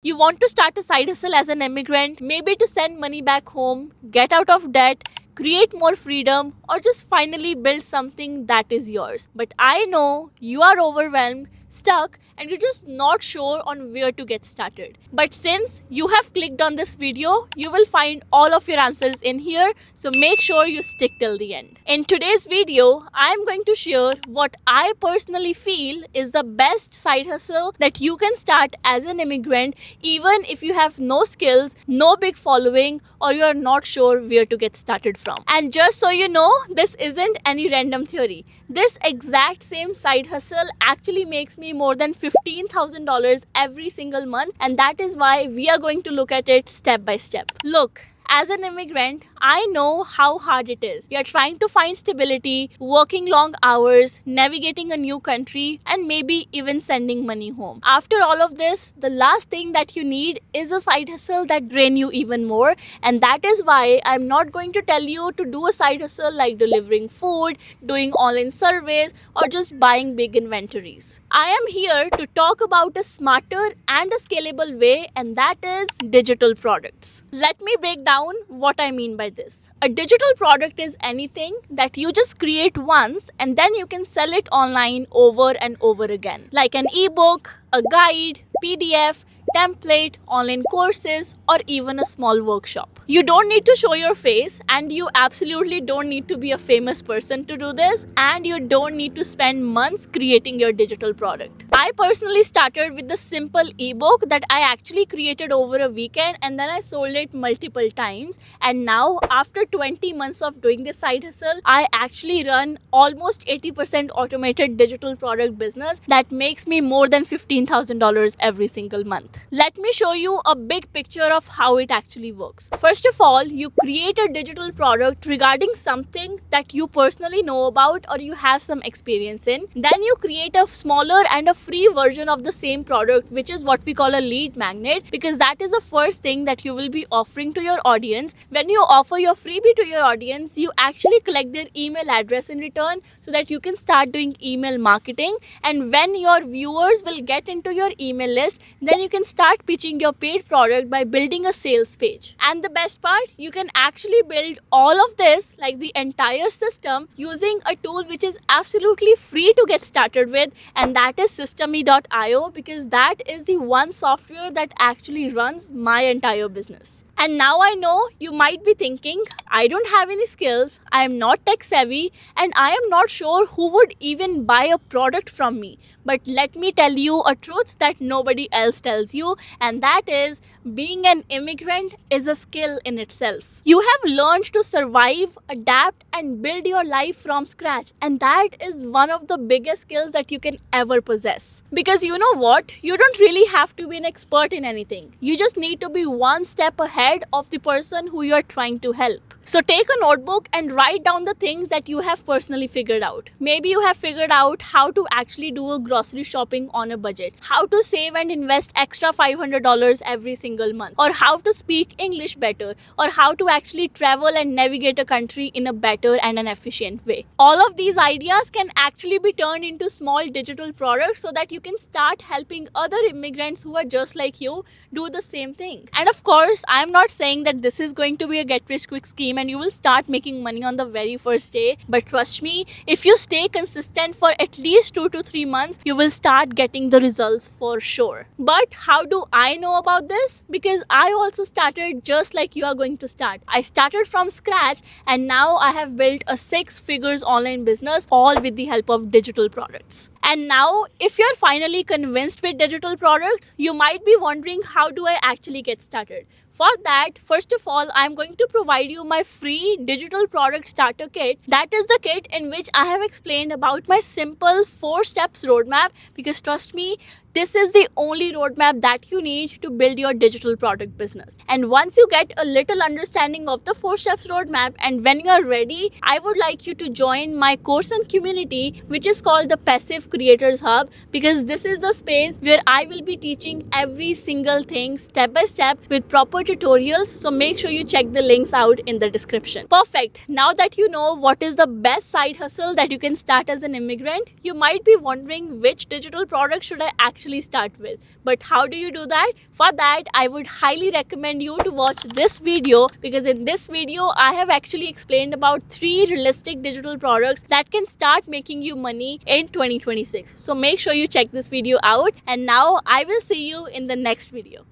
You want to start a side hustle as an immigrant, maybe to send money back home, get out of debt, create more freedom, or just finally build something that is yours. But I know you are overwhelmed, stuck, and you're just not sure on where to get started. But since you have clicked on this video, you will find all of your answers in here, so make sure you stick till the end. In today's video, I am going to share what I personally feel is the best side hustle that you can start as an immigrant, even if you have no skills, no big following, or you are not sure where to get started from. And just so you know, this isn't any random theory. This exact same side hustle actually makes me more than $15,000 every single month, and that is why we are going to look at it step by step. Look, as an immigrant, I know how hard it is. You're trying to find stability, working long hours, navigating a new country, and maybe even sending money home. After all of this, the last thing that you need is a side hustle that drains you even more. And that is why I'm not going to tell you to do a side hustle like delivering food, doing online surveys, or just buying big inventories. I am here to talk about a smarter and a scalable way, and that is digital products. Let me break down what I mean by this. A digital product is anything that you just create once and then you can sell it online over and over again. Like an ebook, a guide, PDF, template, online courses, or even a small workshop. You don't need to show your face, and you absolutely don't need to be a famous person to do this, and you don't need to spend months creating your digital product. I personally started with the simple ebook that I actually created over a weekend, and then I sold it multiple times. And now, after 20 months of doing this side hustle, I actually run almost 80% automated digital product business that makes me more than $15,000 every single month. Let me show you a big picture of how it actually works. First of all, you create a digital product regarding something that you personally know about or you have some experience in. Then you create a smaller and a free version of the same product, which is what we call a lead magnet, because that is the first thing that you will be offering to your audience. When you offer your freebie to your audience, you actually collect their email address in return so that you can start doing email marketing. And when your viewers will get into your email list, then you can start pitching your paid product by building a sales page. And the best part, you can actually build all of this, like the entire system, using a tool which is absolutely free to get started with, and that is Systemy.io, because that is the one software that actually runs my entire business. And now I know you might be thinking, I don't have any skills, I am not tech savvy, and I am not sure who would even buy a product from me. But let me tell you a truth that nobody else tells you, and that is being an immigrant is a skill in itself. You have learned to survive, adapt, and build your life from scratch, and that is one of the biggest skills that you can ever possess. Because you know what? You don't really have to be an expert in anything. You just need to be one step ahead of the person who you are trying to help. So take a notebook and write down the things that you have personally figured out. Maybe you have figured out how to actually do a grocery shopping on a budget, how to save and invest extra $500 every single month, or how to speak English better, or how to actually travel and navigate a country in a better and an efficient way. All of these ideas can actually be turned into small digital products so that you can start helping other immigrants who are just like you do the same thing. And of course, I am not saying that this is going to be a get rich quick scheme and you will start making money on the very first day. But trust me, if you stay consistent for at least 2 to 3 months, you will start getting the results for sure. But how do I know about this? Because I also started just like you are going to start. I started from scratch, and now I have built a 6 figures online business, all with the help of digital products. And now, if you're finally convinced with digital products, you might be wondering, how do I actually get started? For that, first of all, I'm going to provide you my free digital product starter kit. That is the kit in which I have explained about my simple 4 steps roadmap, because trust me, this is the only roadmap that you need to build your digital product business. And once you get a little understanding of the 4 steps roadmap, and when you are ready, I would like you to join my course and community, which is called the Passive Creators Hub, because this is the space where I will be teaching every single thing step by step with proper tutorials. So make sure you check the links out in the description. Perfect. Now that you know what is the best side hustle that you can start as an immigrant, you might be wondering which digital product should I actually actually start with. But how do you do that? For that, I would highly recommend you to watch this video, because in this video I have actually explained about 3 realistic digital products that can start making you money in 2026. So make sure you check this video out, and now I will see you in the next video.